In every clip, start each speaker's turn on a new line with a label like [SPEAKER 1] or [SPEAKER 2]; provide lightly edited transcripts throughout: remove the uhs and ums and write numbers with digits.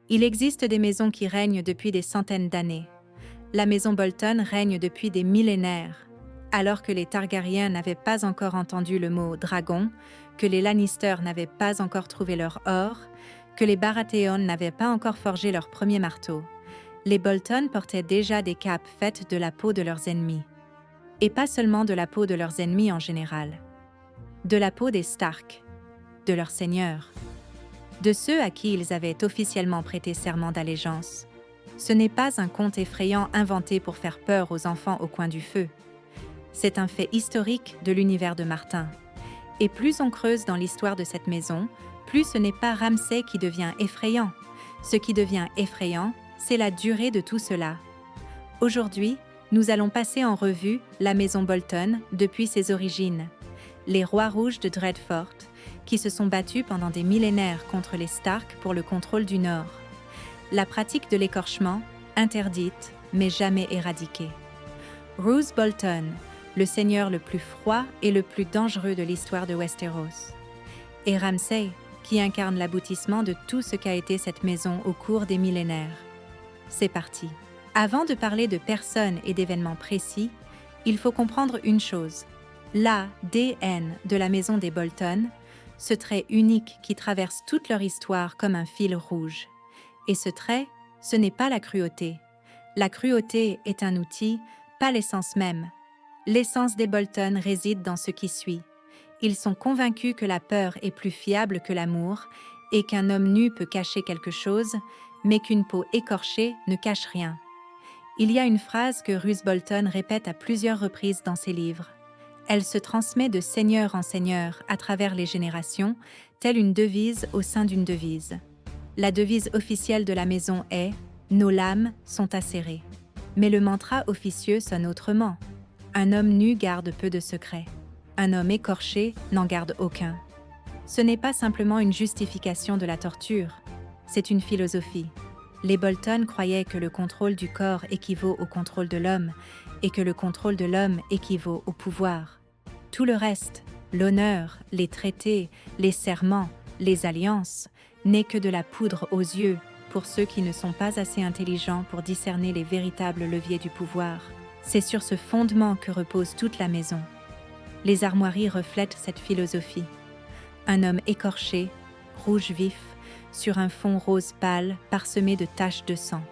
[SPEAKER 1] Il existe des maisons qui règnent depuis des centaines d'années. La maison Bolton règne depuis des millénaires, alors que les Targaryens n'avaient pas encore entendu le mot « dragon », que les Lannister n'avaient pas encore trouvé leur or, que les Baratheon n'avaient pas encore forgé leur premier marteau. Les Bolton portaient déjà des capes faites de la peau de leurs ennemis. Et pas seulement de la peau de leurs ennemis en général. De la peau des Stark, de leurs seigneurs, de ceux à qui ils avaient officiellement prêté serment d'allégeance. Ce n'est pas un conte effrayant inventé pour faire peur aux enfants au coin du feu. C'est un fait historique de l'univers de Martin. Et plus on creuse dans l'histoire de cette maison, plus ce n'est pas Ramsay qui devient effrayant. Ce qui devient effrayant, c'est la durée de tout cela. Aujourd'hui, nous allons passer en revue la maison Bolton depuis ses origines. Les rois rouges de Dreadfort, qui se sont battus pendant des millénaires contre les Stark pour le contrôle du Nord. La pratique de l'écorchement, interdite, mais jamais éradiquée. Roose Bolton, le seigneur le plus froid et le plus dangereux de l'histoire de Westeros. Et Ramsay, qui incarne l'aboutissement de tout ce qu'a été cette maison au cours des millénaires. C'est parti. Avant de parler de personnes et d'événements précis, il faut comprendre une chose. L'ADN de la maison des Bolton, ce trait unique qui traverse toute leur histoire comme un fil rouge. Et ce trait, ce n'est pas la cruauté. La cruauté est un outil, pas l'essence même. L'essence des Bolton réside dans ce qui suit. Ils sont convaincus que la peur est plus fiable que l'amour et qu'un homme nu peut cacher quelque chose, mais qu'une peau écorchée ne cache rien. Il y a une phrase que Roose Bolton répète à plusieurs reprises dans ses livres. Elle se transmet de seigneur en seigneur à travers les générations, telle une devise au sein d'une devise. La devise officielle de la maison est « Nos lames sont acérées ». Mais le mantra officieux sonne autrement. Un homme nu garde peu de secrets. Un homme écorché n'en garde aucun. Ce n'est pas simplement une justification de la torture, c'est une philosophie. Les Bolton croyaient que le contrôle du corps équivaut au contrôle de l'homme et que le contrôle de l'homme équivaut au pouvoir. Tout le reste, l'honneur, les traités, les serments, les alliances, n'est que de la poudre aux yeux pour ceux qui ne sont pas assez intelligents pour discerner les véritables leviers du pouvoir. C'est sur ce fondement que repose toute la maison. Les armoiries reflètent cette philosophie. Un homme écorché, rouge vif, sur un fond rose pâle parsemé de taches de sang.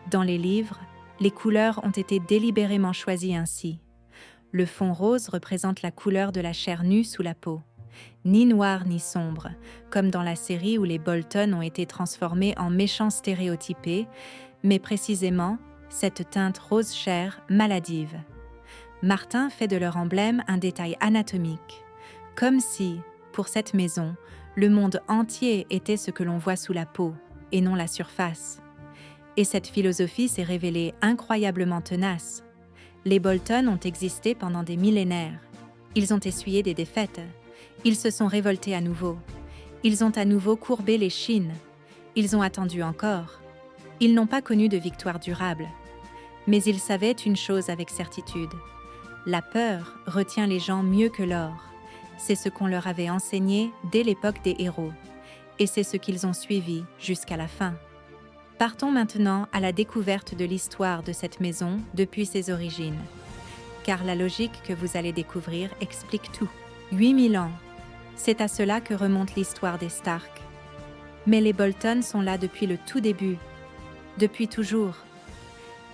[SPEAKER 1] Dans les livres, les couleurs ont été délibérément choisies ainsi. Le fond rose représente la couleur de la chair nue sous la peau. Ni noir ni sombre, comme dans la série où les Bolton ont été transformés en méchants stéréotypés, mais précisément cette teinte rose chair maladive. Martin fait de leur emblème un détail anatomique, comme si, pour cette maison, le monde entier était ce que l'on voit sous la peau, et non la surface. Et cette philosophie s'est révélée incroyablement tenace. Les Bolton ont existé pendant des millénaires. Ils ont essuyé des défaites. Ils se sont révoltés à nouveau. Ils ont à nouveau courbé les chines. Ils ont attendu encore. Ils n'ont pas connu de victoire durable. Mais ils savaient une chose avec certitude. La peur retient les gens mieux que l'or. C'est ce qu'on leur avait enseigné dès l'époque des héros. Et c'est ce qu'ils ont suivi jusqu'à la fin. Partons maintenant à la découverte de l'histoire de cette maison depuis ses origines. Car la logique que vous allez découvrir explique tout. 8000 ans. C'est à cela que remonte l'histoire des Stark. Mais les Bolton sont là depuis le tout début. Depuis toujours.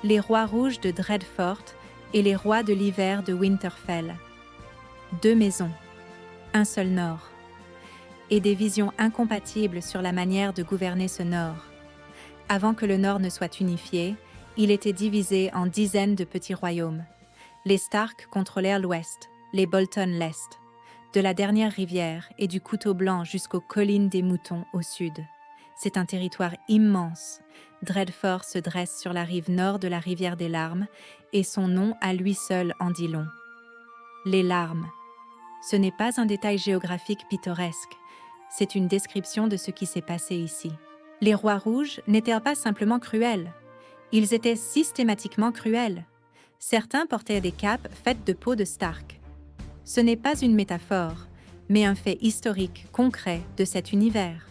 [SPEAKER 1] Les rois rouges de Dreadfort et les rois de l'hiver de Winterfell. 2 maisons. Un seul Nord. Et des visions incompatibles sur la manière de gouverner ce Nord. Avant que le Nord ne soit unifié, il était divisé en dizaines de petits royaumes. Les Stark contrôlèrent l'Ouest, les Bolton l'Est, de la dernière rivière et du Couteau Blanc jusqu'aux collines des Moutons au sud. C'est un territoire immense. Dreadfort se dresse sur la rive nord de la rivière des Larmes et son nom à lui seul en dit long. Les Larmes. Ce n'est pas un détail géographique pittoresque, c'est une description de ce qui s'est passé ici. Les rois rouges n'étaient pas simplement cruels, ils étaient systématiquement cruels. Certains portaient des capes faites de peau de Stark. Ce n'est pas une métaphore, mais un fait historique concret de cet univers.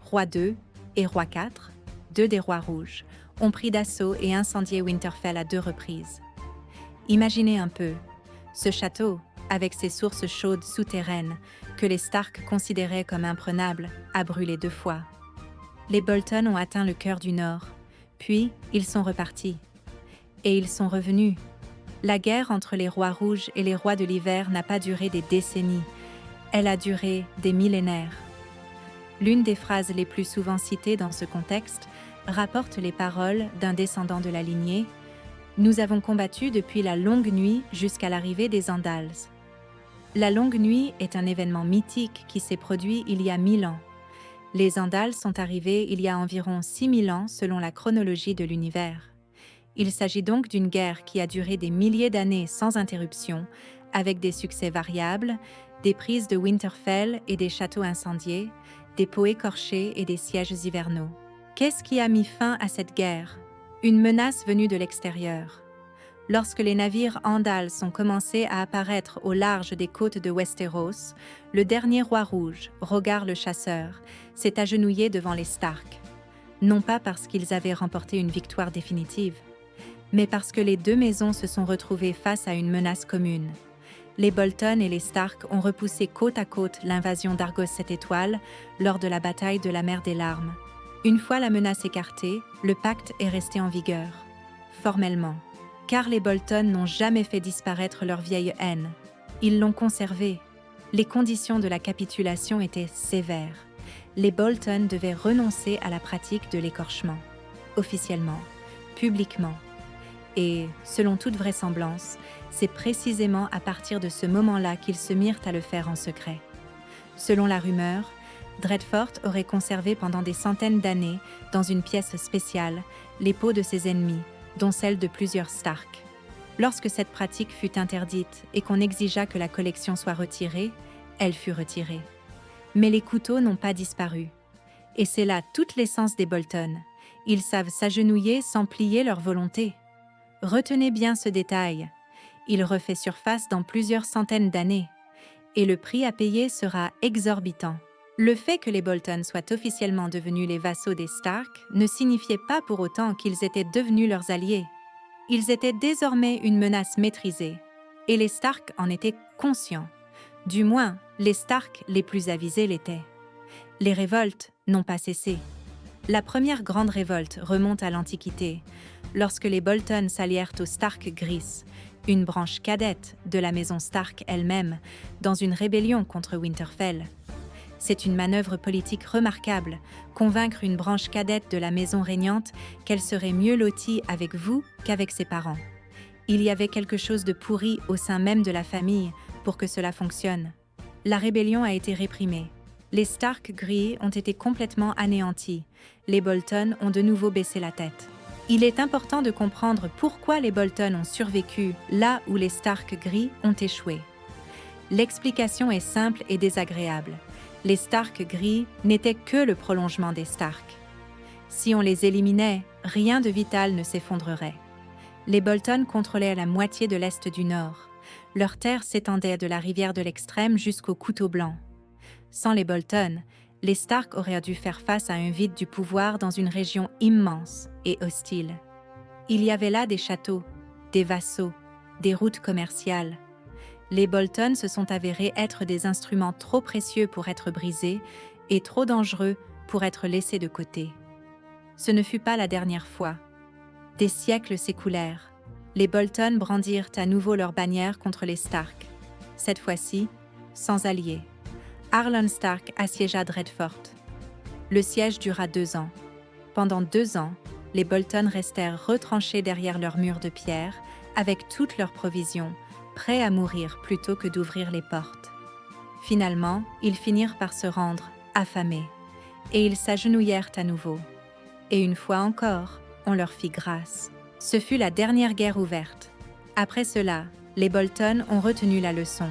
[SPEAKER 1] Roi 2 et Roi 4, 2 des Rois Rouges, ont pris d'assaut et incendié Winterfell à 2 reprises. Imaginez un peu, ce château, avec ses sources chaudes souterraines, que les Stark considéraient comme imprenables, a brûlé 2 fois. Les Bolton ont atteint le cœur du Nord, puis ils sont repartis. Et ils sont revenus. La guerre entre les Rois Rouges et les Rois de l'Hiver n'a pas duré des décennies, elle a duré des millénaires. L'une des phrases les plus souvent citées dans ce contexte rapporte les paroles d'un descendant de la lignée « Nous avons combattu depuis la longue nuit jusqu'à l'arrivée des Andals ». La longue nuit est un événement mythique qui s'est produit il y a 1000 ans. Les Andals sont arrivés il y a environ 6000 ans selon la chronologie de l'univers. Il s'agit donc d'une guerre qui a duré des milliers d'années sans interruption, avec des succès variables, des prises de Winterfell et des châteaux incendiés, des peaux écorchées et des sièges hivernaux. Qu'est-ce qui a mis fin à cette guerre? Une menace venue de l'extérieur. Lorsque les navires Andals ont commencé à apparaître au large des côtes de Westeros, le dernier roi rouge, Rogar le chasseur, s'est agenouillé devant les Stark. Non pas parce qu'ils avaient remporté une victoire définitive, mais parce que les 2 maisons se sont retrouvées face à une menace commune. Les Bolton et les Stark ont repoussé côte à côte l'invasion d'Argos 7 étoiles lors de la bataille de la mer des Larmes. Une fois la menace écartée, le pacte est resté en vigueur. Formellement. Car les Bolton n'ont jamais fait disparaître leur vieille haine. Ils l'ont conservée. Les conditions de la capitulation étaient sévères. Les Bolton devaient renoncer à la pratique de l'écorchement. Officiellement. Publiquement. Et, selon toute vraisemblance, c'est précisément à partir de ce moment-là qu'ils se mirent à le faire en secret. Selon la rumeur, Dreadfort aurait conservé pendant des centaines d'années, dans une pièce spéciale, les peaux de ses ennemis, dont celles de plusieurs Stark. Lorsque cette pratique fut interdite et qu'on exigea que la collection soit retirée, elle fut retirée. Mais les couteaux n'ont pas disparu. Et c'est là toute l'essence des Bolton. Ils savent s'agenouiller sans plier leur volonté. Retenez bien ce détail. Il refait surface dans plusieurs centaines d'années. Et le prix à payer sera exorbitant. Le fait que les Bolton soient officiellement devenus les vassaux des Stark ne signifiait pas pour autant qu'ils étaient devenus leurs alliés. Ils étaient désormais une menace maîtrisée. Et les Stark en étaient conscients. Du moins, les Stark les plus avisés l'étaient. Les révoltes n'ont pas cessé. La première grande révolte remonte à l'Antiquité, lorsque les Bolton s'allièrent aux Stark Gris, une branche cadette de la maison Stark elle-même, dans une rébellion contre Winterfell. C'est une manœuvre politique remarquable, convaincre une branche cadette de la maison régnante qu'elle serait mieux lotie avec vous qu'avec ses parents. Il y avait quelque chose de pourri au sein même de la famille pour que cela fonctionne. La rébellion a été réprimée. Les Stark Gris ont été complètement anéantis. Les Bolton ont de nouveau baissé la tête. Il est important de comprendre pourquoi les Bolton ont survécu là où les Stark Gris ont échoué. L'explication est simple et désagréable. Les Stark Gris n'étaient que le prolongement des Stark. Si on les éliminait, rien de vital ne s'effondrerait. Les Bolton contrôlaient la moitié de l'est du nord. Leurs terres s'étendaient de la rivière de l'Extrême jusqu'au Couteau Blanc. Sans les Bolton, les Stark auraient dû faire face à un vide du pouvoir dans une région immense et hostile. Il y avait là des châteaux, des vassaux, des routes commerciales. Les Bolton se sont avérés être des instruments trop précieux pour être brisés et trop dangereux pour être laissés de côté. Ce ne fut pas la dernière fois. Des siècles s'écoulèrent. Les Bolton brandirent à nouveau leur bannière contre les Stark. Cette fois-ci, sans alliés. Arlon Stark assiégea Dreadfort. Le siège dura 2 ans. Pendant 2 ans, les Bolton restèrent retranchés derrière leurs murs de pierre, avec toutes leurs provisions, prêts à mourir plutôt que d'ouvrir les portes. Finalement, ils finirent par se rendre, affamés, et ils s'agenouillèrent à nouveau. Et une fois encore, on leur fit grâce. Ce fut la dernière guerre ouverte. Après cela, les Bolton ont retenu la leçon.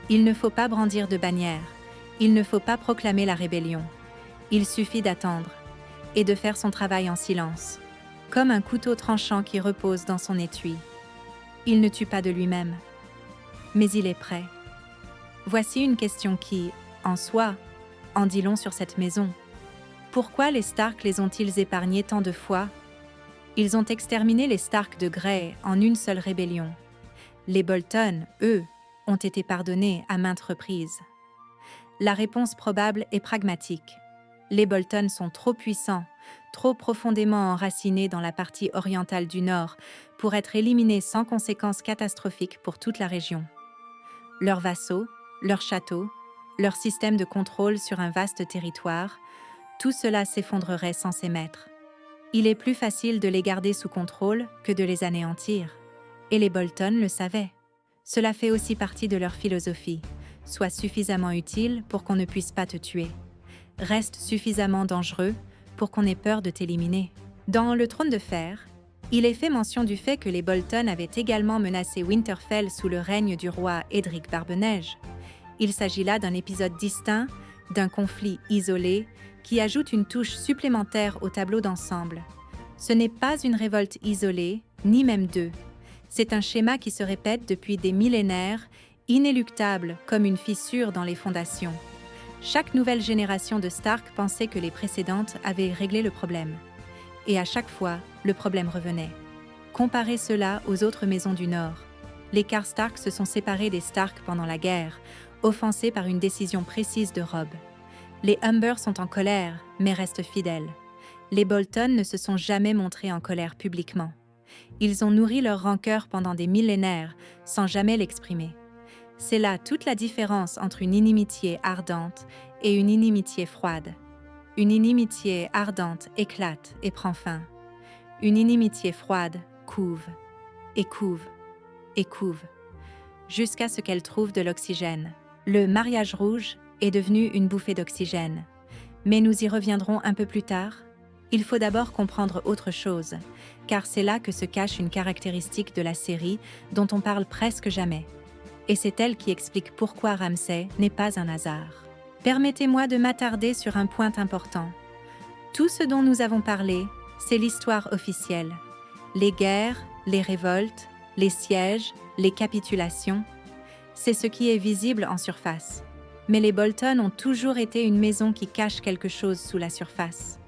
[SPEAKER 1] Il ne faut pas brandir de bannière. Il ne faut pas proclamer la rébellion. Il suffit d'attendre et de faire son travail en silence, comme un couteau tranchant qui repose dans son étui. Il ne tue pas de lui-même, mais il est prêt. Voici une question qui, en soi, en dit long sur cette maison. Pourquoi les Stark les ont-ils épargnés tant de fois? Ils ont exterminé les Stark de Grey en une seule rébellion. Les Bolton, eux, ont été pardonnés à maintes reprises. La réponse probable est pragmatique. Les Bolton sont trop puissants, trop profondément enracinés dans la partie orientale du Nord pour être éliminés sans conséquences catastrophiques pour toute la région. Leurs vassaux, leurs châteaux, leur système de contrôle sur un vaste territoire, tout cela s'effondrerait sans ces maîtres. Il est plus facile de les garder sous contrôle que de les anéantir. Et les Bolton le savaient. Cela fait aussi partie de leur philosophie. Sois suffisamment utile pour qu'on ne puisse pas te tuer. Reste suffisamment dangereux pour qu'on ait peur de t'éliminer. Dans Le Trône de Fer, il est fait mention du fait que les Bolton avaient également menacé Winterfell sous le règne du roi Édric Barbeneige. Il s'agit là d'un épisode distinct, d'un conflit isolé, qui ajoute une touche supplémentaire au tableau d'ensemble. Ce n'est pas une révolte isolée, ni même deux. C'est un schéma qui se répète depuis des millénaires, inéluctable comme une fissure dans les fondations. Chaque nouvelle génération de Stark pensait que les précédentes avaient réglé le problème. Et à chaque fois, le problème revenait. Comparez cela aux autres maisons du Nord. Les Karstark se sont séparés des Stark pendant la guerre, offensés par une décision précise de Robb. Les Humber sont en colère, mais restent fidèles. Les Bolton ne se sont jamais montrés en colère publiquement. Ils ont nourri leur rancœur pendant des millénaires, sans jamais l'exprimer. C'est là toute la différence entre une inimitié ardente et une inimitié froide. Une inimitié ardente éclate et prend fin. Une inimitié froide couve, et couve, et couve, jusqu'à ce qu'elle trouve de l'oxygène. Le mariage rouge est devenu une bouffée d'oxygène. Mais nous y reviendrons un peu plus tard. Il faut d'abord comprendre autre chose, car c'est là que se cache une caractéristique de la série dont on parle presque jamais. Et c'est elle qui explique pourquoi Ramsay n'est pas un hasard. Permettez-moi de m'attarder sur un point important. Tout ce dont nous avons parlé, c'est l'histoire officielle. Les guerres, les révoltes, les sièges, les capitulations, c'est ce qui est visible en surface. Mais les Bolton ont toujours été une maison qui cache quelque chose sous la surface.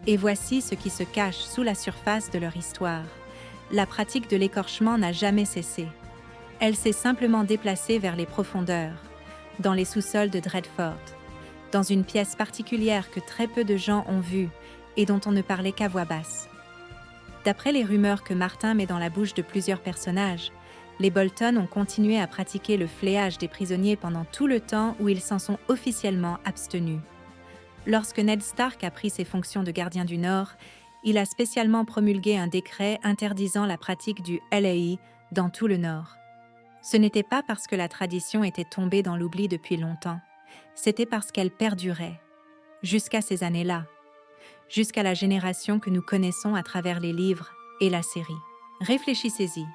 [SPEAKER 1] Et voici ce qui se cache sous la surface de leur histoire. La pratique de l'écorchement n'a jamais cessé. Elle s'est simplement déplacée vers les profondeurs, dans les sous-sols de Dreadfort, dans une pièce particulière que très peu de gens ont vue et dont on ne parlait qu'à voix basse. D'après les rumeurs que Martin met dans la bouche de plusieurs personnages, les Bolton ont continué à pratiquer le fléage des prisonniers pendant tout le temps où ils s'en sont officiellement abstenus. Lorsque Ned Stark a pris ses fonctions de gardien du Nord, il a spécialement promulgué un décret interdisant la pratique du LAI dans tout le Nord. Ce n'était pas parce que la tradition était tombée dans l'oubli depuis longtemps, c'était parce qu'elle perdurait, jusqu'à ces années-là, jusqu'à la génération que nous connaissons à travers les livres et la série. Réfléchissez-y.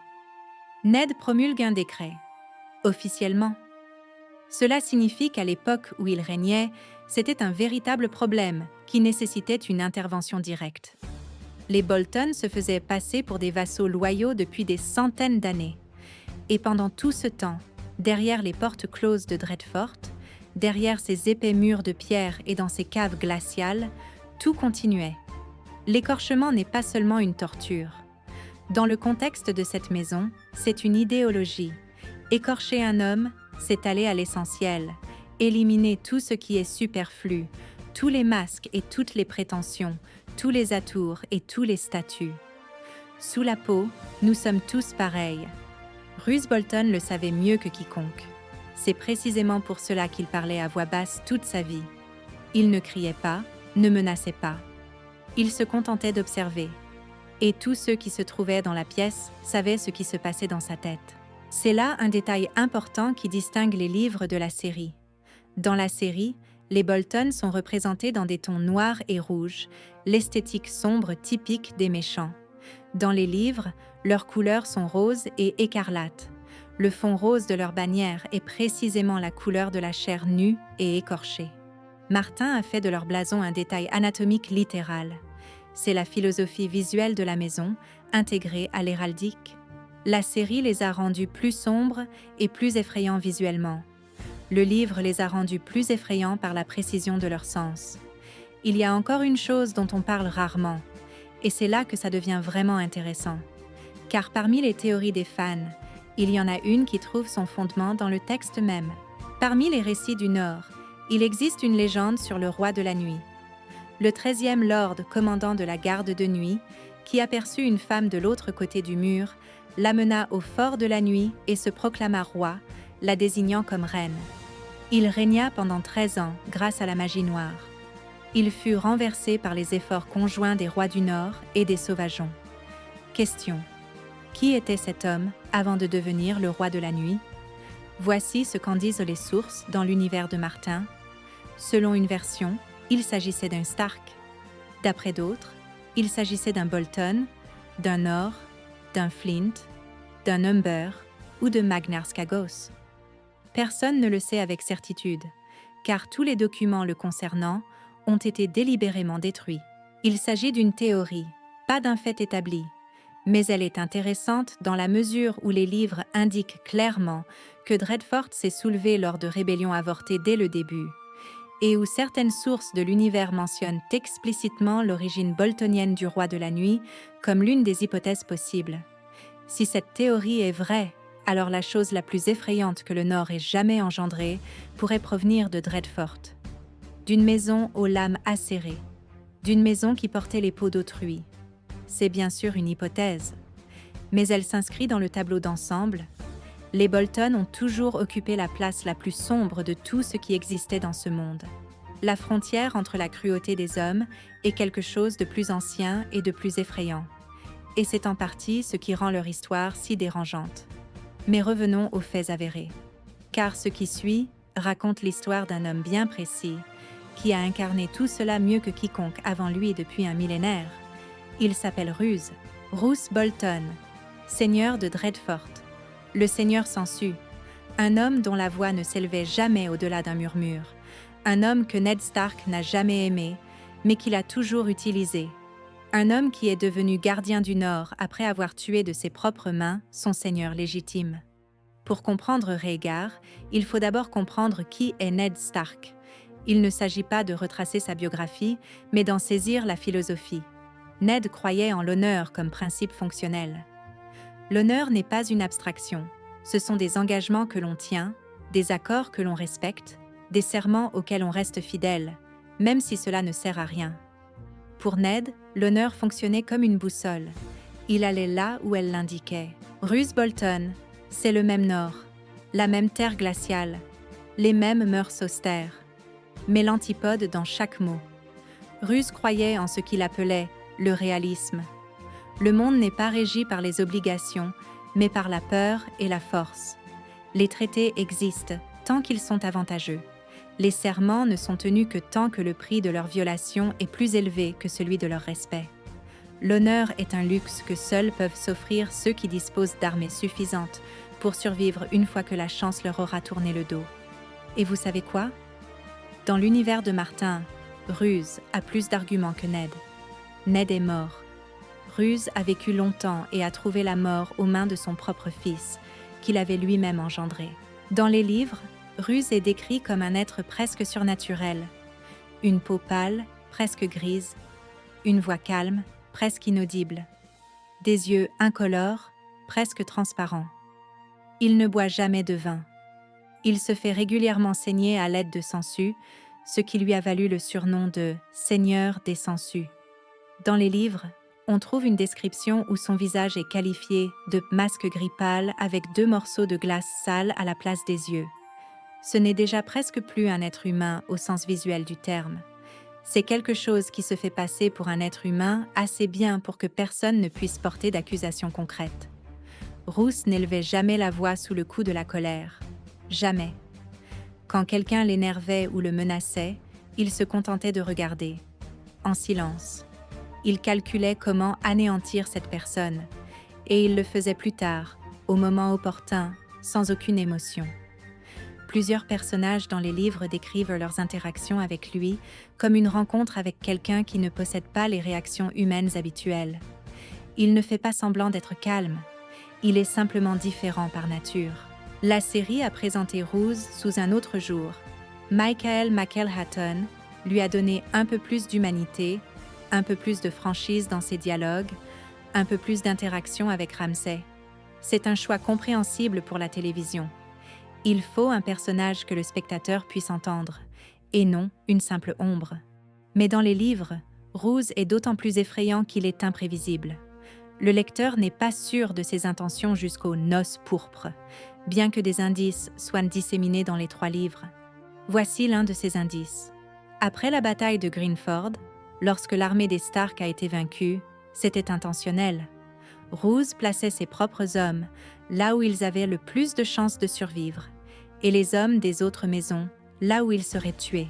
[SPEAKER 1] Ned promulgue un décret, officiellement. Cela signifie qu'à l'époque où il régnait, c'était un véritable problème qui nécessitait une intervention directe. Les Bolton se faisaient passer pour des vassaux loyaux depuis des centaines d'années. Et pendant tout ce temps, derrière les portes closes de Dreadfort, derrière ces épais murs de pierre et dans ces caves glaciales, tout continuait. L'écorchement n'est pas seulement une torture. Dans le contexte de cette maison, c'est une idéologie. Écorcher un homme, c'est aller à l'essentiel, éliminer tout ce qui est superflu, tous les masques et toutes les prétentions, tous les atours et tous les statuts. Sous la peau, nous sommes tous pareils. Roose Bolton le savait mieux que quiconque. C'est précisément pour cela qu'il parlait à voix basse toute sa vie. Il ne criait pas, ne menaçait pas. Il se contentait d'observer. Et tous ceux qui se trouvaient dans la pièce savaient ce qui se passait dans sa tête. C'est là un détail important qui distingue les livres de la série. Dans la série, les Bolton sont représentés dans des tons noirs et rouges, l'esthétique sombre typique des méchants. Dans les livres, leurs couleurs sont roses et écarlates. Le fond rose de leur bannière est précisément la couleur de la chair nue et écorchée. Martin a fait de leur blason un détail anatomique littéral. C'est la philosophie visuelle de la maison, intégrée à l'héraldique. La série les a rendus plus sombres et plus effrayants visuellement. Le livre les a rendus plus effrayants par la précision de leur sens. Il y a encore une chose dont on parle rarement, et c'est là que ça devient vraiment intéressant. Car parmi les théories des fans, il y en a une qui trouve son fondement dans le texte même. Parmi les récits du Nord, il existe une légende sur le roi de la nuit. Le 13e lord commandant de la garde de nuit, qui aperçut une femme de l'autre côté du mur, l'amena au fort de la nuit et se proclama roi, la désignant comme reine. Il régna pendant 13 ans grâce à la magie noire. Il fut renversé par les efforts conjoints des rois du Nord et des sauvageons. Question. Qui était cet homme avant de devenir le roi de la nuit? Voici ce qu'en disent les sources dans l'univers de Martin. Selon une version, il s'agissait d'un Stark. D'après d'autres, il s'agissait d'un Bolton, d'un Nord, d'un Flint, d'un Umber ou de Magnar Skagos. Personne ne le sait avec certitude, car tous les documents le concernant ont été délibérément détruits. Il s'agit d'une théorie, pas d'un fait établi, mais elle est intéressante dans la mesure où les livres indiquent clairement que Dreadfort s'est soulevé lors de rébellions avortées dès le début, et où certaines sources de l'univers mentionnent explicitement l'origine boltonienne du roi de la nuit comme l'une des hypothèses possibles. Si cette théorie est vraie, alors la chose la plus effrayante que le Nord ait jamais engendrée pourrait provenir de Dreadfort. D'une maison aux lames acérées, d'une maison qui portait les peaux d'autrui. C'est bien sûr une hypothèse, mais elle s'inscrit dans le tableau d'ensemble. Les Bolton ont toujours occupé la place la plus sombre de tout ce qui existait dans ce monde. La frontière entre la cruauté des hommes et quelque chose de plus ancien et de plus effrayant. Et c'est en partie ce qui rend leur histoire si dérangeante. Mais revenons aux faits avérés. Car ce qui suit raconte l'histoire d'un homme bien précis, qui a incarné tout cela mieux que quiconque avant lui depuis un millénaire. Il s'appelle Roose Bolton, seigneur de Dreadfort, le seigneur Sansu, un homme dont la voix ne s'élevait jamais au-delà d'un murmure, un homme que Ned Stark n'a jamais aimé, mais qu'il a toujours utilisé, un homme qui est devenu gardien du Nord après avoir tué de ses propres mains son seigneur légitime. Pour comprendre Rhaegar, il faut d'abord comprendre qui est Ned Stark. Il ne s'agit pas de retracer sa biographie, mais d'en saisir la philosophie. Ned croyait en l'honneur comme principe fonctionnel. L'honneur n'est pas une abstraction. Ce sont des engagements que l'on tient, des accords que l'on respecte, des serments auxquels on reste fidèle, même si cela ne sert à rien. Pour Ned, l'honneur fonctionnait comme une boussole. Il allait là où elle l'indiquait. Roose Bolton, c'est le même Nord, la même terre glaciale, les mêmes mœurs austères, mais l'antipode dans chaque mot. Roose croyait en ce qu'il appelait le réalisme. Le monde n'est pas régi par les obligations, mais par la peur et la force. Les traités existent tant qu'ils sont avantageux. Les serments ne sont tenus que tant que le prix de leur violation est plus élevé que celui de leur respect. L'honneur est un luxe que seuls peuvent s'offrir ceux qui disposent d'armées suffisantes pour survivre une fois que la chance leur aura tourné le dos. Et vous savez quoi? Dans l'univers de Martin, Roose a plus d'arguments que Ned. Ned est mort. Roose a vécu longtemps et a trouvé la mort aux mains de son propre fils, qu'il avait lui-même engendré. Dans les livres, Roose est décrit comme un être presque surnaturel. Une peau pâle, presque grise, une voix calme, presque inaudible, des yeux incolores, presque transparents. Il ne boit jamais de vin. Il se fait régulièrement saigner à l'aide de sangsues, ce qui lui a valu le surnom de « Seigneur des sangsues ». Dans les livres, on trouve une description où son visage est qualifié de masque gris pâle avec 2 morceaux de glace sale à la place des yeux. Ce n'est déjà presque plus un être humain au sens visuel du terme. C'est quelque chose qui se fait passer pour un être humain assez bien pour que personne ne puisse porter d'accusation concrète. Roose n'élevait jamais la voix sous le coup de la colère. Jamais. Quand quelqu'un l'énervait ou le menaçait, il se contentait de regarder, en silence. Il calculait comment anéantir cette personne, et il le faisait plus tard, au moment opportun, sans aucune émotion. Plusieurs personnages dans les livres décrivent leurs interactions avec lui comme une rencontre avec quelqu'un qui ne possède pas les réactions humaines habituelles. Il ne fait pas semblant d'être calme, il est simplement différent par nature. La série a présenté Roose sous un autre jour. Michael McElhatton, lui a donné un peu plus d'humanité, un peu plus de franchise dans ses dialogues, un peu plus d'interaction avec Ramsay. C'est un choix compréhensible pour la télévision. Il faut un personnage que le spectateur puisse entendre, et non une simple ombre. Mais dans les livres, Roose est d'autant plus effrayant qu'il est imprévisible. Le lecteur n'est pas sûr de ses intentions jusqu'aux noces pourpres, bien que des indices soient disséminés dans les 3 livres. Voici l'un de ces indices. Après la bataille de Greenford, lorsque l'armée des Stark a été vaincue, c'était intentionnel. Roose plaçait ses propres hommes là où ils avaient le plus de chances de survivre, et les hommes des autres maisons là où ils seraient tués.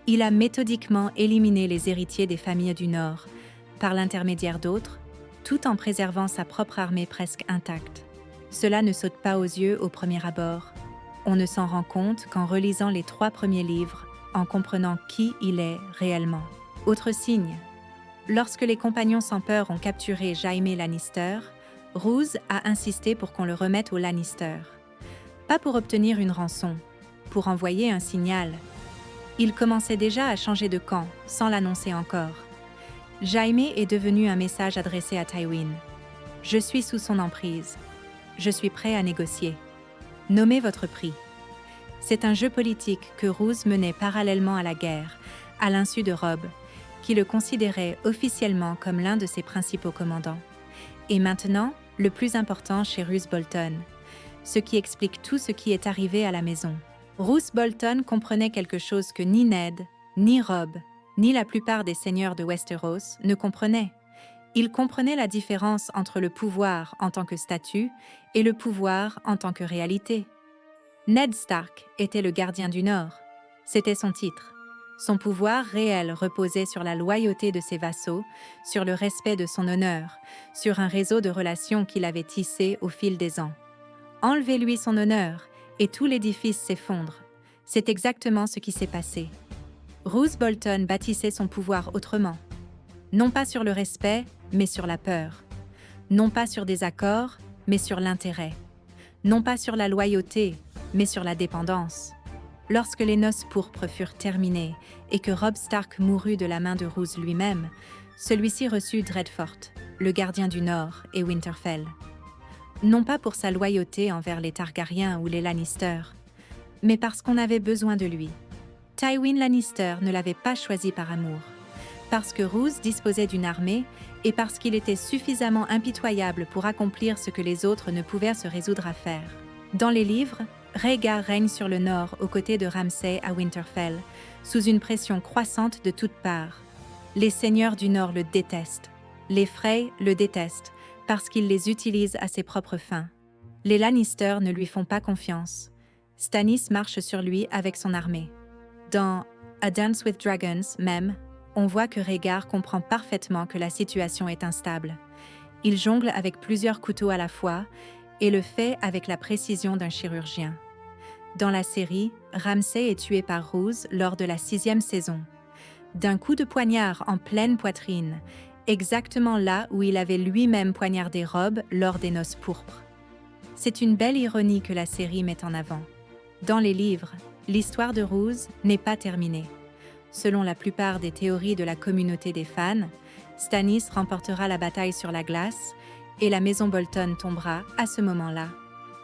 [SPEAKER 1] Il a méthodiquement éliminé les héritiers des familles du Nord, par l'intermédiaire d'autres, tout en préservant sa propre armée presque intacte. Cela ne saute pas aux yeux au premier abord. On ne s'en rend compte qu'en relisant les 3 premiers livres, en comprenant qui il est réellement. Autre signe, lorsque les compagnons sans peur ont capturé Jaime Lannister, Roose a insisté pour qu'on le remette aux Lannister. Pas pour obtenir une rançon, pour envoyer un signal. Il commençait déjà à changer de camp, sans l'annoncer encore. Jaime est devenu un message adressé à Tywin. Je suis sous son emprise. Je suis prêt à négocier. Nommez votre prix. C'est un jeu politique que Roose menait parallèlement à la guerre, à l'insu de Robb, qui le considérait officiellement comme l'un de ses principaux commandants. Et maintenant, le plus important chez Roose Bolton, ce qui explique tout ce qui est arrivé à la maison. Roose Bolton comprenait quelque chose que ni Ned, ni Robb, ni la plupart des seigneurs de Westeros ne comprenaient. Il comprenait la différence entre le pouvoir en tant que statut et le pouvoir en tant que réalité. Ned Stark était le gardien du Nord. C'était son titre. Son pouvoir réel reposait sur la loyauté de ses vassaux, sur le respect de son honneur, sur un réseau de relations qu'il avait tissé au fil des ans. Enlevez-lui son honneur, et tout l'édifice s'effondre. C'est exactement ce qui s'est passé. Roose Bolton bâtissait son pouvoir autrement. Non pas sur le respect, mais sur la peur. Non pas sur des accords, mais sur l'intérêt. Non pas sur la loyauté, mais sur la dépendance. Lorsque les noces pourpres furent terminées et que Robb Stark mourut de la main de Roose lui-même, celui-ci reçut Dreadfort, le gardien du Nord, et Winterfell. Non pas pour sa loyauté envers les Targaryens ou les Lannister, mais parce qu'on avait besoin de lui. Tywin Lannister ne l'avait pas choisi par amour, parce que Roose disposait d'une armée et parce qu'il était suffisamment impitoyable pour accomplir ce que les autres ne pouvaient se résoudre à faire. Dans les livres, Rhaegar règne sur le Nord aux côtés de Ramsay à Winterfell, sous une pression croissante de toutes parts. Les seigneurs du Nord le détestent. Les Frey le détestent parce qu'il les utilise à ses propres fins. Les Lannister ne lui font pas confiance. Stannis marche sur lui avec son armée. Dans A Dance with Dragons même, on voit que Rhaegar comprend parfaitement que la situation est instable. Il jongle avec plusieurs couteaux à la fois et le fait avec la précision d'un chirurgien. Dans la série, Ramsay est tué par Roose lors de la 6e saison. D'un coup de poignard en pleine poitrine, exactement là où il avait lui-même poignardé Robb lors des noces pourpres. C'est une belle ironie que la série met en avant. Dans les livres, l'histoire de Roose n'est pas terminée. Selon la plupart des théories de la communauté des fans, Stannis remportera la bataille sur la glace et la maison Bolton tombera à ce moment-là.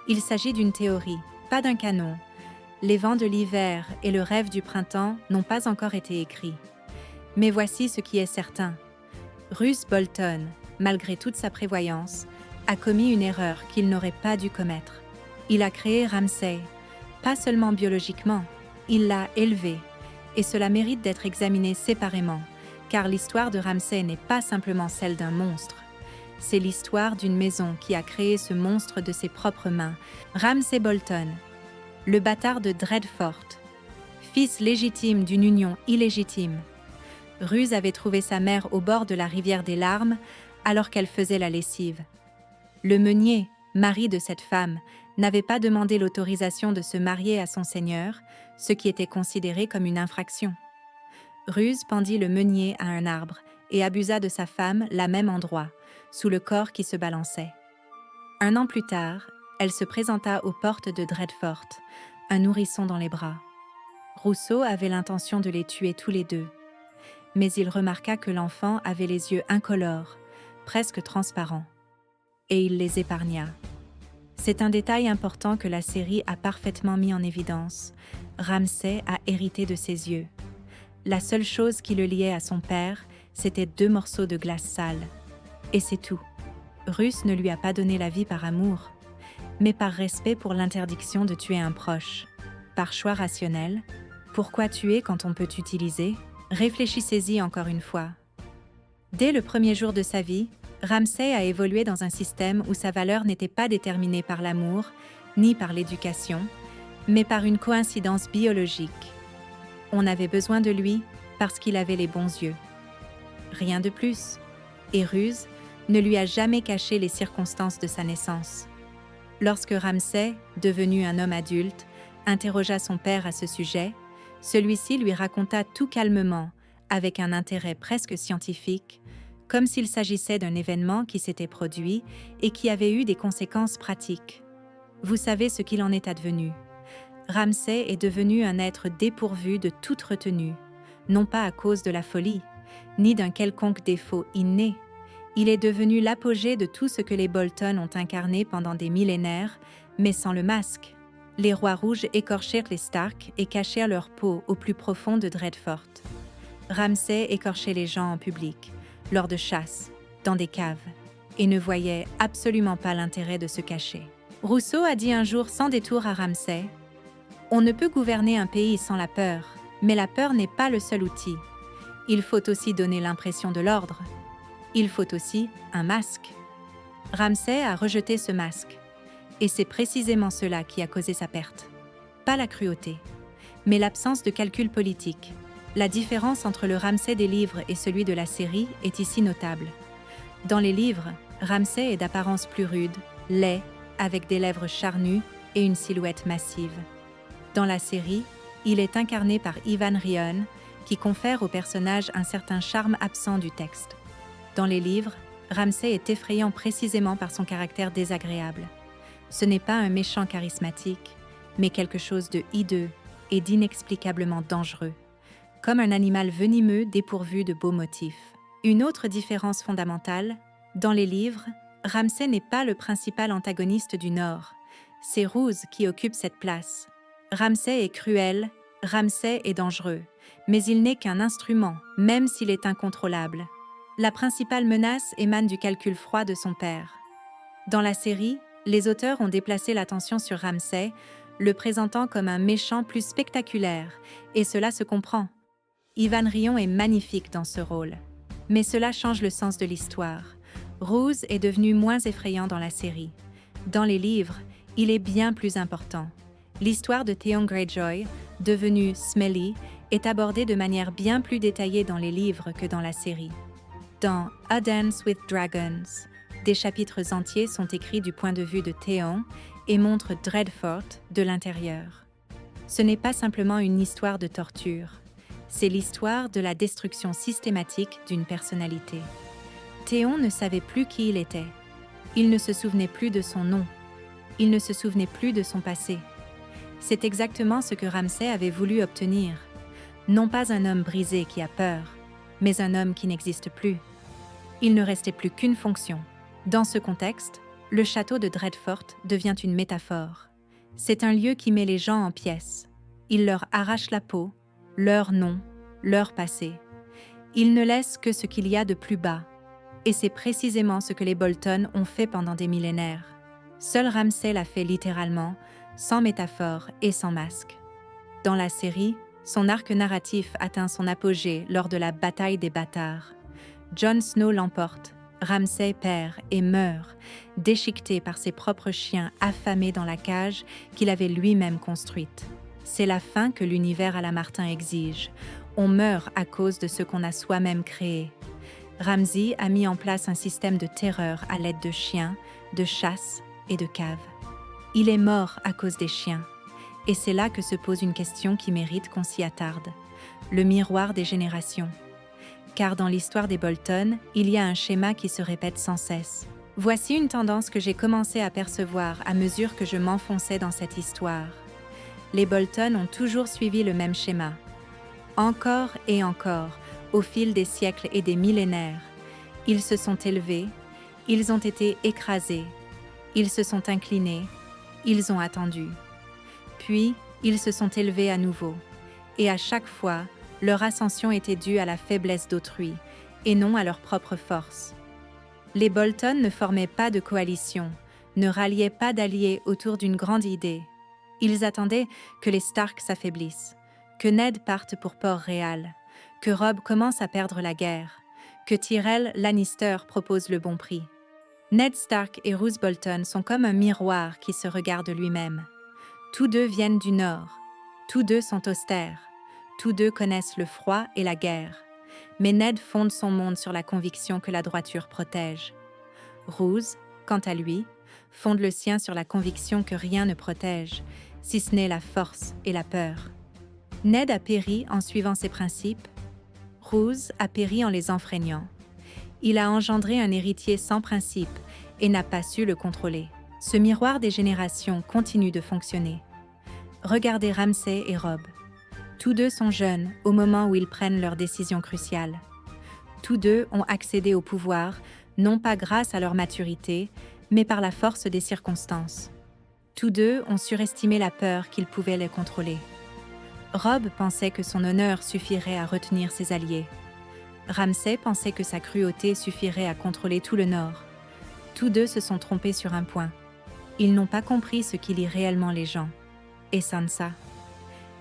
[SPEAKER 1] Il s'agit d'une théorie, pas d'un canon. Les vents de l'hiver et le rêve du printemps n'ont pas encore été écrits. Mais voici ce qui est certain. Roose Bolton, malgré toute sa prévoyance, a commis une erreur qu'il n'aurait pas dû commettre. Il a créé Ramsay, pas seulement biologiquement, il l'a élevé, et cela mérite d'être examiné séparément, car l'histoire de Ramsay n'est pas simplement celle d'un monstre. C'est l'histoire d'une maison qui a créé ce monstre de ses propres mains, Ramsay Bolton, le bâtard de Dreadfort, fils légitime d'une union illégitime. Roose avait trouvé sa mère au bord de la rivière des larmes alors qu'elle faisait la lessive. Le meunier, mari de cette femme, n'avait pas demandé l'autorisation de se marier à son seigneur, ce qui était considéré comme une infraction. Roose pendit le meunier à un arbre et abusa de sa femme là même endroit, sous le corps qui se balançait. 1 an plus tard, elle se présenta aux portes de Dreadfort, un nourrisson dans les bras. Rousseau avait l'intention de les tuer tous les deux. Mais il remarqua que l'enfant avait les yeux incolores, presque transparents. Et il les épargna. C'est un détail important que la série a parfaitement mis en évidence. Ramsay a hérité de ses yeux. La seule chose qui le liait à son père, c'était 2 morceaux de glace sale. Et c'est tout. Russe ne lui a pas donné la vie par amour, mais par respect pour l'interdiction de tuer un proche. Par choix rationnel, pourquoi tuer quand on peut utiliser? Réfléchissez-y encore une fois. Dès le premier jour de sa vie, Ramsay a évolué dans un système où sa valeur n'était pas déterminée par l'amour, ni par l'éducation, mais par une coïncidence biologique. On avait besoin de lui parce qu'il avait les bons yeux. Rien de plus. Et Ruse ne lui a jamais caché les circonstances de sa naissance. Lorsque Ramsay, devenu un homme adulte, interrogea son père à ce sujet, celui-ci lui raconta tout calmement, avec un intérêt presque scientifique, comme s'il s'agissait d'un événement qui s'était produit et qui avait eu des conséquences pratiques. Vous savez ce qu'il en est advenu. Ramsay est devenu un être dépourvu de toute retenue, non pas à cause de la folie, ni d'un quelconque défaut inné. Il est devenu l'apogée de tout ce que les Bolton ont incarné pendant des millénaires, mais sans le masque. Les rois rouges écorchèrent les Stark et cachèrent leur peau au plus profond de Dreadfort. Ramsay écorchait les gens en public, lors de chasses, dans des caves, et ne voyait absolument pas l'intérêt de se cacher. Rousseau a dit un jour sans détour à Ramsay « On ne peut gouverner un pays sans la peur, mais la peur n'est pas le seul outil. Il faut aussi donner l'impression de l'ordre. Il faut aussi un masque. » Ramsay a rejeté ce masque, et c'est précisément cela qui a causé sa perte. Pas la cruauté, mais l'absence de calcul politique. La différence entre le Ramsay des livres et celui de la série est ici notable. Dans les livres, Ramsay est d'apparence plus rude, laid, avec des lèvres charnues et une silhouette massive. Dans la série, il est incarné par Ivan Rheon, qui confère au personnage un certain charme absent du texte. Dans les livres, Ramsay est effrayant précisément par son caractère désagréable. Ce n'est pas un méchant charismatique, mais quelque chose de hideux et d'inexplicablement dangereux, comme un animal venimeux dépourvu de beaux motifs. Une autre différence fondamentale, dans les livres, Ramsay n'est pas le principal antagoniste du Nord, c'est Roose qui occupe cette place. Ramsay est cruel, Ramsay est dangereux, mais il n'est qu'un instrument, même s'il est incontrôlable. La principale menace émane du calcul froid de son père. Dans la série, les auteurs ont déplacé l'attention sur Ramsay, le présentant comme un méchant plus spectaculaire, et cela se comprend. Ivan Rheon est magnifique dans ce rôle. Mais cela change le sens de l'histoire. Roose est devenu moins effrayant dans la série. Dans les livres, il est bien plus important. L'histoire de Theon Greyjoy, devenu Smelly, est abordée de manière bien plus détaillée dans les livres que dans la série. Dans A Dance with Dragons, des chapitres entiers sont écrits du point de vue de Theon et montrent Dreadfort de l'intérieur. Ce n'est pas simplement une histoire de torture, c'est l'histoire de la destruction systématique d'une personnalité. Theon ne savait plus qui il était. Il ne se souvenait plus de son nom. Il ne se souvenait plus de son passé. C'est exactement ce que Ramsay avait voulu obtenir. Non pas un homme brisé qui a peur, mais un homme qui n'existe plus. Il ne restait plus qu'une fonction. Dans ce contexte, le château de Dreadfort devient une métaphore. C'est un lieu qui met les gens en pièces. Il leur arrache la peau, leur nom, leur passé. Il ne laisse que ce qu'il y a de plus bas. Et c'est précisément ce que les Bolton ont fait pendant des millénaires. Seul Ramsay l'a fait littéralement, sans métaphore et sans masque. Dans la série, son arc narratif atteint son apogée lors de la bataille des bâtards. Jon Snow l'emporte, Ramsay perd et meurt, déchiqueté par ses propres chiens affamés dans la cage qu'il avait lui-même construite. C'est la fin que l'univers à la Martin exige. On meurt à cause de ce qu'on a soi-même créé. Ramsay a mis en place un système de terreur à l'aide de chiens, de chasse et de caves. Il est mort à cause des chiens. Et c'est là que se pose une question qui mérite qu'on s'y attarde. Le miroir des générations. Car dans l'histoire des Bolton, il y a un schéma qui se répète sans cesse. Voici une tendance que j'ai commencé à percevoir à mesure que je m'enfonçais dans cette histoire. Les Bolton ont toujours suivi le même schéma. Encore et encore, au fil des siècles et des millénaires, ils se sont élevés, ils ont été écrasés, ils se sont inclinés, ils ont attendu. Puis, ils se sont élevés à nouveau, et à chaque fois, leur ascension était due à la faiblesse d'autrui, et non à leur propre force. Les Bolton ne formaient pas de coalition, ne ralliaient pas d'alliés autour d'une grande idée. Ils attendaient que les Stark s'affaiblissent, que Ned parte pour Port-Réal, que Robb commence à perdre la guerre, que Tyrell Lannister propose le bon prix. Ned Stark et Roose Bolton sont comme un miroir qui se regarde lui-même. Tous deux viennent du Nord, tous deux sont austères, tous deux connaissent le froid et la guerre. Mais Ned fonde son monde sur la conviction que la droiture protège. Roose, quant à lui, fonde le sien sur la conviction que rien ne protège, si ce n'est la force et la peur. Ned a péri en suivant ses principes, Roose a péri en les enfreignant. Il a engendré un héritier sans principe et n'a pas su le contrôler. Ce miroir des générations continue de fonctionner. Regardez Ramsay et Robb. Tous deux sont jeunes au moment où ils prennent leurs décisions cruciales. Tous deux ont accédé au pouvoir, non pas grâce à leur maturité, mais par la force des circonstances. Tous deux ont surestimé la peur qu'ils pouvaient les contrôler. Robb pensait que son honneur suffirait à retenir ses alliés. Ramsay pensait que sa cruauté suffirait à contrôler tout le Nord. Tous deux se sont trompés sur un point. Ils n'ont pas compris ce qui lie réellement les gens. Et Sansa,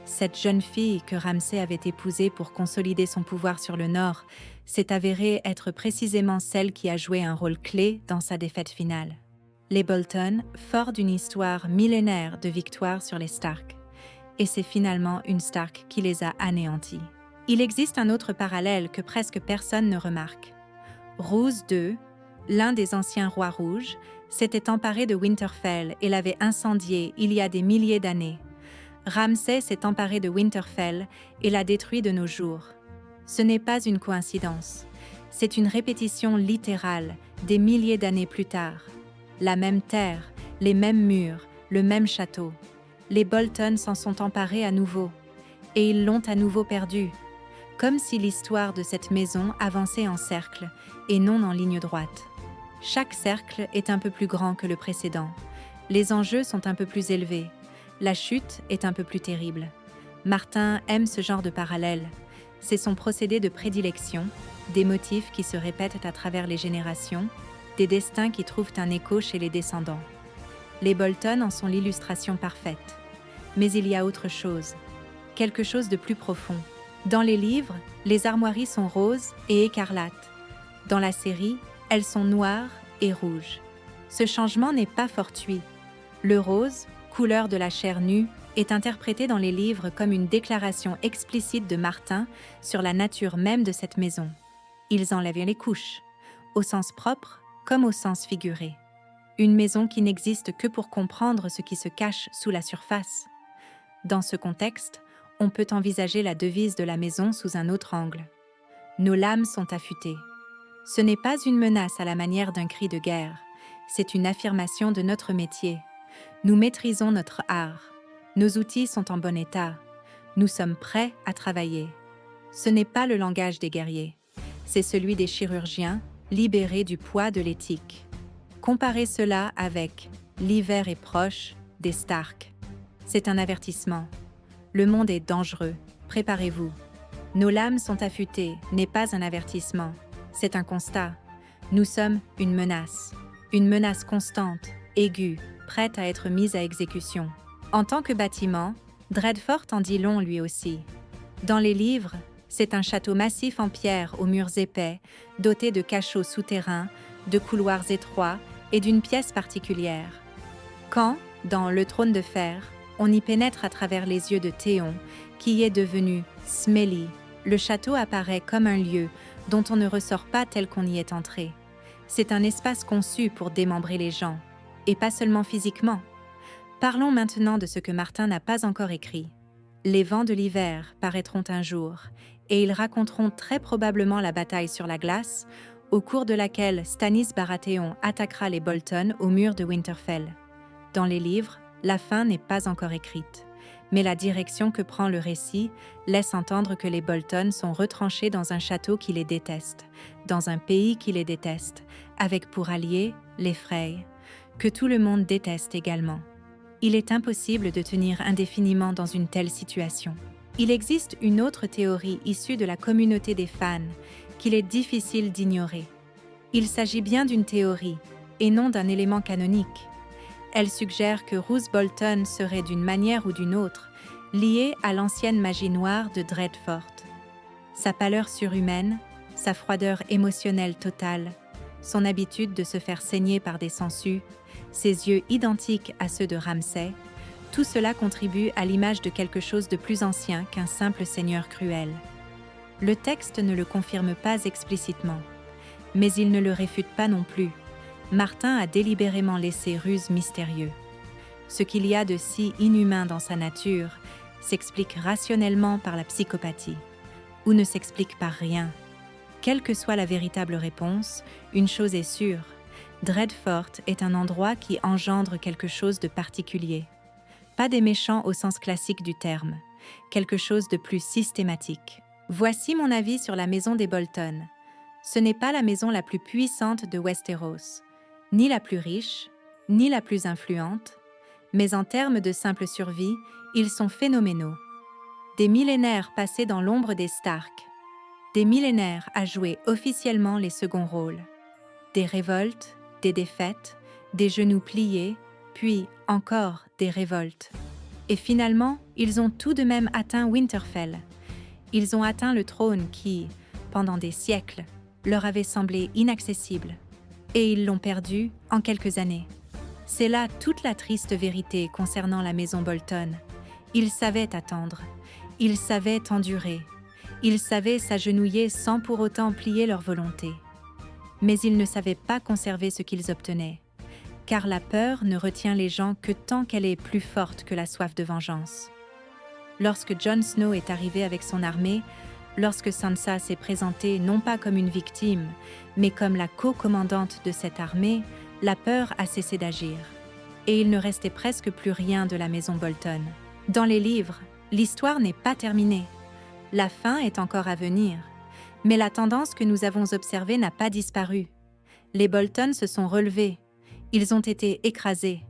[SPEAKER 1] cette jeune fille que Ramsay avait épousée pour consolider son pouvoir sur le Nord, s'est avérée être précisément celle qui a joué un rôle clé dans sa défaite finale. Les Bolton, forts d'une histoire millénaire de victoire sur les Stark, et c'est finalement une Stark qui les a anéantis. Il existe un autre parallèle que presque personne ne remarque. Roose II, l'un des anciens rois rouges, s'était emparé de Winterfell et l'avait incendié il y a des milliers d'années. Ramsay s'est emparé de Winterfell et l'a détruit de nos jours. Ce n'est pas une coïncidence. C'est une répétition littérale des milliers d'années plus tard. La même terre, les mêmes murs, le même château. Les Bolton s'en sont emparés à nouveau. Et ils l'ont à nouveau perdu. Comme si l'histoire de cette maison avançait en cercle et non en ligne droite. Chaque cercle est un peu plus grand que le précédent. Les enjeux sont un peu plus élevés. La chute est un peu plus terrible. Martin aime ce genre de parallèle. C'est son procédé de prédilection, des motifs qui se répètent à travers les générations, des destins qui trouvent un écho chez les descendants. Les Bolton en sont l'illustration parfaite. Mais il y a autre chose, quelque chose de plus profond. Dans les livres, les armoiries sont roses et écarlates. Dans la série, elles sont noires et rouges. Ce changement n'est pas fortuit. Le rose, couleur de la chair nue, est interprété dans les livres comme une déclaration explicite de Martin sur la nature même de cette maison. Ils enlèvent les couches, au sens propre comme au sens figuré. Une maison qui n'existe que pour comprendre ce qui se cache sous la surface. Dans ce contexte, on peut envisager la devise de la maison sous un autre angle. Nos lames sont affûtées. Ce n'est pas une menace à la manière d'un cri de guerre, c'est une affirmation de notre métier. Nous maîtrisons notre art. Nos outils sont en bon état. Nous sommes prêts à travailler. Ce n'est pas le langage des guerriers. C'est celui des chirurgiens, libérés du poids de l'éthique. Comparez cela avec « L'hiver est proche » des Stark. C'est un avertissement. Le monde est dangereux. Préparez-vous. Nos lames sont affûtées n'est pas un avertissement. C'est un constat. Nous sommes une menace constante, aiguë, prête à être mise à exécution. En tant que bâtiment, Dreadfort en dit long lui aussi. Dans les livres, c'est un château massif en pierre aux murs épais, doté de cachots souterrains, de couloirs étroits et d'une pièce particulière. Quand, dans Le Trône de Fer, on y pénètre à travers les yeux de Théon, qui est devenu Smelly, le château apparaît comme un lieu dont on ne ressort pas tel qu'on y est entré. C'est un espace conçu pour démembrer les gens, et pas seulement physiquement. Parlons maintenant de ce que Martin n'a pas encore écrit. Les vents de l'hiver paraîtront un jour, et ils raconteront très probablement la bataille sur la glace, au cours de laquelle Stannis Baratheon attaquera les Bolton au mur de Winterfell. Dans les livres, la fin n'est pas encore écrite, Mais la direction que prend le récit laisse entendre que les Bolton sont retranchés dans un château qui les déteste, dans un pays qui les déteste, avec pour alliés les Frey, que tout le monde déteste également. Il est impossible de tenir indéfiniment dans une telle situation. Il existe une autre théorie issue de la communauté des fans qu'il est difficile d'ignorer. Il s'agit bien d'une théorie, et non d'un élément canonique. Elle suggère que Roose Bolton serait d'une manière ou d'une autre liée à l'ancienne magie noire de Dreadfort. Sa pâleur surhumaine, sa froideur émotionnelle totale, son habitude de se faire saigner par des sangsues, ses yeux identiques à ceux de Ramsay, tout cela contribue à l'image de quelque chose de plus ancien qu'un simple seigneur cruel. Le texte ne le confirme pas explicitement, mais il ne le réfute pas non plus. Martin a délibérément laissé Ruse mystérieux. Ce qu'il y a de si inhumain dans sa nature s'explique rationnellement par la psychopathie, ou ne s'explique par rien. Quelle que soit la véritable réponse, une chose est sûre, Dreadfort est un endroit qui engendre quelque chose de particulier. Pas des méchants au sens classique du terme, quelque chose de plus systématique. Voici mon avis sur la maison des Bolton. Ce n'est pas la maison la plus puissante de Westeros, ni la plus riche, ni la plus influente, mais en termes de simple survie, ils sont phénoménaux. Des millénaires passés dans l'ombre des Stark, des millénaires à jouer officiellement les seconds rôles, des révoltes, des défaites, des genoux pliés, puis encore des révoltes. Et finalement, ils ont tout de même atteint Winterfell. Ils ont atteint le trône qui, pendant des siècles, leur avait semblé inaccessible. Et ils l'ont perdu en quelques années. C'est là toute la triste vérité concernant la maison Bolton. Ils savaient attendre, ils savaient endurer, ils savaient s'agenouiller sans pour autant plier leur volonté. Mais ils ne savaient pas conserver ce qu'ils obtenaient, car la peur ne retient les gens que tant qu'elle est plus forte que la soif de vengeance. Lorsque Jon Snow est arrivé avec son armée, lorsque Sansa s'est présentée non pas comme une victime, mais comme la co-commandante de cette armée, la peur a cessé d'agir. Et il ne restait presque plus rien de la maison Bolton. Dans les livres, l'histoire n'est pas terminée. La fin est encore à venir. Mais la tendance que nous avons observée n'a pas disparu. Les Bolton se sont relevés. Ils ont été écrasés.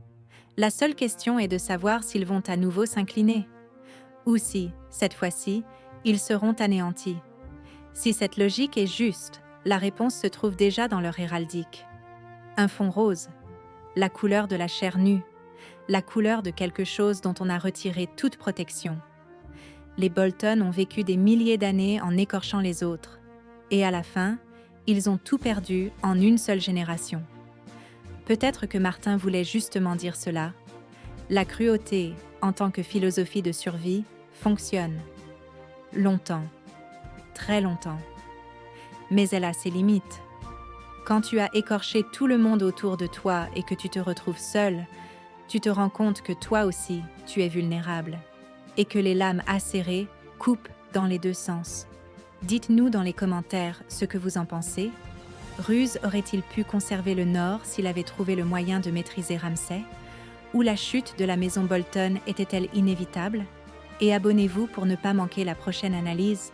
[SPEAKER 1] La seule question est de savoir s'ils vont à nouveau s'incliner. Ou si, cette fois-ci, ils seront anéantis. Si cette logique est juste, la réponse se trouve déjà dans leur héraldique. Un fond rose, la couleur de la chair nue, la couleur de quelque chose dont on a retiré toute protection. Les Bolton ont vécu des milliers d'années en écorchant les autres, et à la fin, ils ont tout perdu en une seule génération. Peut-être que Martin voulait justement dire cela. La cruauté, en tant que philosophie de survie, fonctionne. Longtemps, très longtemps. Mais elle a ses limites. Quand tu as écorché tout le monde autour de toi et que tu te retrouves seul, tu te rends compte que toi aussi, tu es vulnérable et que les lames acérées coupent dans les deux sens. Dites-nous dans les commentaires ce que vous en pensez. Ruse aurait-il pu conserver le Nord s'il avait trouvé le moyen de maîtriser Ramsay? Ou la chute de la maison Bolton était-elle inévitable? Et abonnez-vous pour ne pas manquer la prochaine analyse.